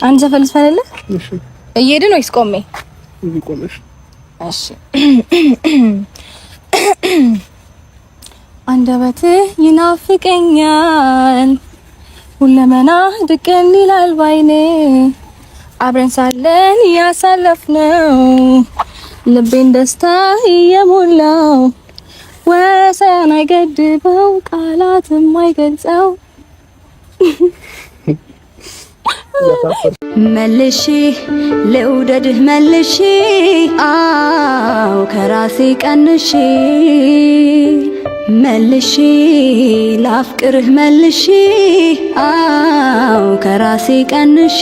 አንድ ዘፈን ልስፈልልህ? እሺ። እየሄድን ወይስ ቆሜ? ቆመሽ። እሺ። አንደበትህ ይናፍቀኛል ሁለመና ድቅን ይላል ባይኔ አብረን ሳለን ያሳለፍነው ልቤን ደስታ እየሞላው ወሰን አይገድበው ቃላትም አይገልጸው መልሺ ልውደድህ መልሺ አው ከራሴ ቀንሺ መልሺ ላፍቅርህ መልሺ አው ከራሴ ቀንሺ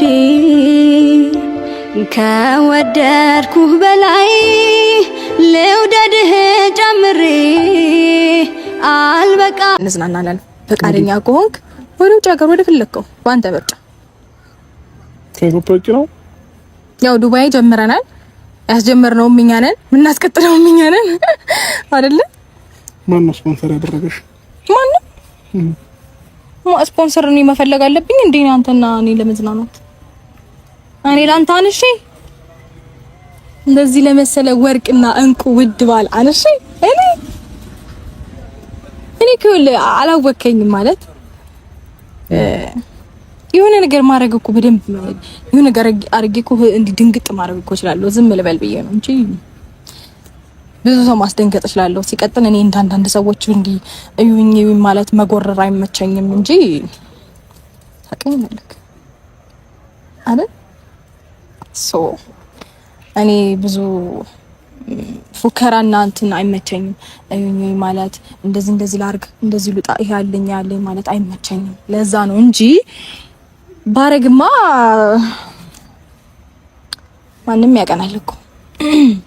ከወደድኩህ በላይ ልውደድህ ጨምሬ አልበቃ እንዝናናለን። ፈቃደኛ ከሆንክ ወደ ውጭ ሀገር ወደ ፈለከው ባንተ ምርጫ። ከኢትዮጵያ ውጭ ነው ያው ዱባይ ጀምረናል። ያስጀመርነው እኛ ነን፣ ምናስቀጥለው እኛ ነን አይደለ? ማን ነው ስፖንሰር ያደረገሽ? ማን ስፖንሰር ነው መፈለግ አለብኝ እንዴ? አንተና እኔ ለመዝናናት እኔ ላንተ አንሺ እንደዚህ ለመሰለ ወርቅና እንቁ ውድ ባል አንሺ እኔ ኩል አላወከኝም ማለት የሆነ ነገር ማድረግ እኮ በደንብ የሆነ ነገር አድርጌ እኮ እንዲ ድንግጥ ማድረግ እኮ እችላለሁ። ዝም ልበል ብዬ ነው እንጂ ብዙ ሰው ማስደንገጥ እችላለሁ። ሲቀጥል እኔ አንዳንድ ሰዎች እንዲ እዩኝ ማለት መጎረር አይመቸኝም እንጂ ታውቀኛለህ አይደል? እኔ ብዙ ፉከራና እንትን አይመቸኝም። እዩኝ ማለት እንደዚህ ላርግ እንደዚህ ልጣ ይሄ ያለኝ ማለት አይመቸኝም። ለዛ ነው እንጂ ባረግማ ማንንም ያቀናል እኮ።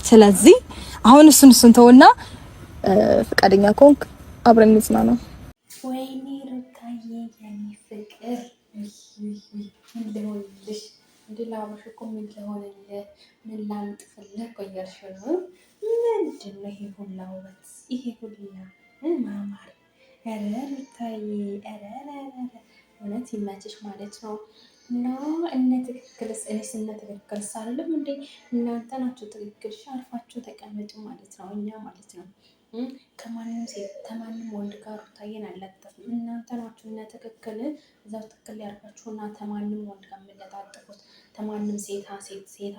ስለዚህ አሁን እሱን ተውና ፈቃደኛ ከሆንክ አብረን እንጽናና። ወይኔ ሩታዬ የኔ ፍቅር ምን ልሆንልሽ እንድላውሽ እኮ ምን ልሆንልህ ምን ላምጥፍልህ ቆየሽ ነው ምንድን ነው ይሄ ሁላ ውበት ይሄ ሁላ ማማር? ኧረ ሩታዬ ኧረ እውነት ይመችሽ ማለት ነው። እና እነ ትክክልስ እኔስ እነ ትክክልስ አይደለም እንዴ? እናንተ ናችሁ ትክክል። አርፋችሁ ተቀመጡ ማለት ነው። እኛ ማለት ነው ከማንም ሴት ከማንም ወንድ ጋር ሩታዬን አልለጠፍም። እናንተ ናችሁ እነ ትክክል እዛው ትክክል ያርፋችሁና ተማንም ወንድ ጋር የምንለጣጠፉት ተማንም ሴት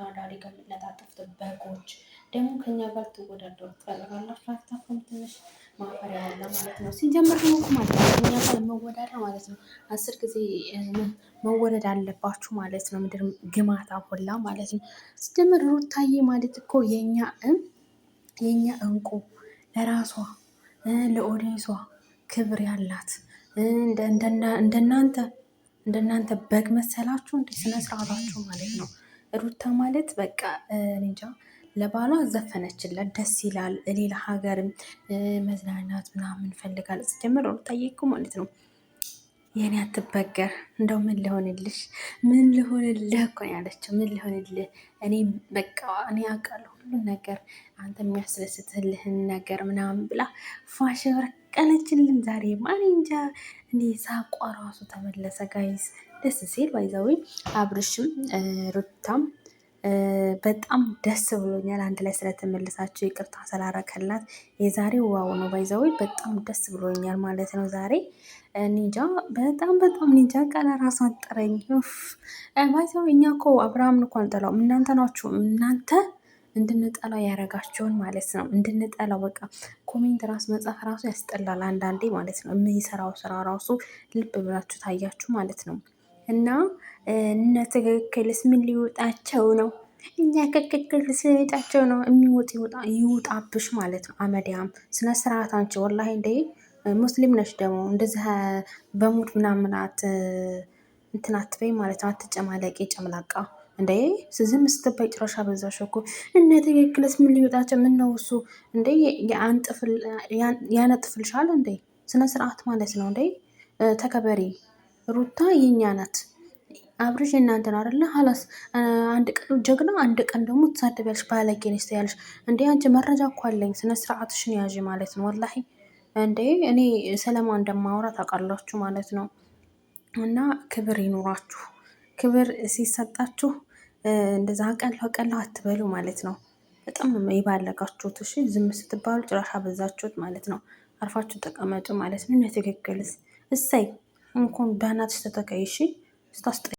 አዳሪ ጋር የምንለጣጠፉት በጎች ደግሞ ከኛ ጋር ትወዳደሩ ትፈልጋላችሁ። አታፍሩም? ትንሽ ማፈሪያ ያለ ማለት ነው። ሲጀምር ነው ማለት ነው እኛ ጋር መወዳደር ማለት ነው 10 ጊዜ መወደድ አለባችሁ ማለት ነው። ምድር ግማታ ሁላ ማለት ነው። ሲጀምር ሩታዬ ማለት እኮ የኛ እንቁ ለራሷ ለኦዲየንሷ ክብር ያላት እንደናንተ በግ መሰላችሁ እንደ ስነ ስርዓታችሁ ማለት ነው። ሩታ ማለት በቃ እንጃ ለባሏ ዘፈነችለት ደስ ይላል። ሌላ ሀገርም መዝናናት ምናምን ፈልጋል። ሲጀምር ሩታዬ እኮ ማለት ነው የኔ አትበገር እንደው ምን ልሆንልሽ እኮ ያለችው ምን ልሆንልህ እኔ በቃ እኔ አውቃለሁ ሁሉን ነገር አንተ የሚያስደስትልህን ነገር ምናምን ብላ ፋሽር ቀለችልን። ዛሬ ማን እንጃ እንዴ ሳቋ ራሱ ተመለሰ። ጋይስ ደስ ሲል ባይዘዊ አብርሽም ሩታም በጣም ደስ ብሎኛል አንድ ላይ ስለተመለሳችሁ። ይቅርታ ስላረከላት የዛሬው ዋው ነው። ባይዘዊ በጣም ደስ ብሎኛል ማለት ነው ዛሬ ኒንጃ በጣም ኒንጃ ቃል ራሱ አጠረኝ። ባይዘዊ እኛ እኮ አብርሃምን እኮ አንጠላውም። እናንተ ናችሁ እናንተ እንድንጠላው ያደረጋቸውን ማለት ነው። እንድንጠላው በቃ ኮሜንት ራስ መጻፍ ራሱ ያስጠላል አንዳንዴ ማለት ነው። የሚሰራው ስራ ራሱ ልብ ብላችሁ ታያችሁ ማለት ነው። እና እነ ትክክልስ ምን ሊወጣቸው ነው? እኛ ትክክል ስጣቸው ነው የሚወጥ ይውጣብሽ ማለት ነው። አመዲያም ስነ ስርዓት አንቺ ወላሂ እንደ ሙስሊም ነሽ ደግሞ እንደዚህ በሙድ ምናምናት እንትን አትበይ ማለት ነው። አትጨማለቂ ጨምላቃ እንዴ ዝም ስትባይ ጭራሽ በዛሽ እኮ። እነ ትክክልስ ምን ሊወጣቸው ምን ነው እሱ እንዴ ያነጥፍልሻል እንዴ? ስነ ስርዓት ማለት ነው እንዴ። ተከበሪ። ሩታ የኛ ናት። አብርሽ እናንተን አይደለ ሀላስ አንድ ቀን ጀግና አንድ ቀን ደግሞ ትሳደቢያለሽ ባለጌ ነሽ ትያለሽ እንዴ። አንቺ መረጃ እኮ አለኝ። ስነ ስርዓትሽን ያዥ ማለት ነው ወላሂ እንዴ። እኔ ሰለማ እንደማወራ ታውቃላችሁ ማለት ነው። እና ክብር ይኑራችሁ። ክብር ሲሰጣችሁ እንደዛ አቀላው አትበሉ ማለት ነው። በጣም ነው የባለጋችሁት። እሺ ዝም ስትባሉ ጭራሽ አበዛችሁት ማለት ነው። አርፋችሁ ተቀመጡ ማለት ነው። ትክክልስ እሰይ እንኳን በእናትሽ ተተከይ። እሺ ስታስጠ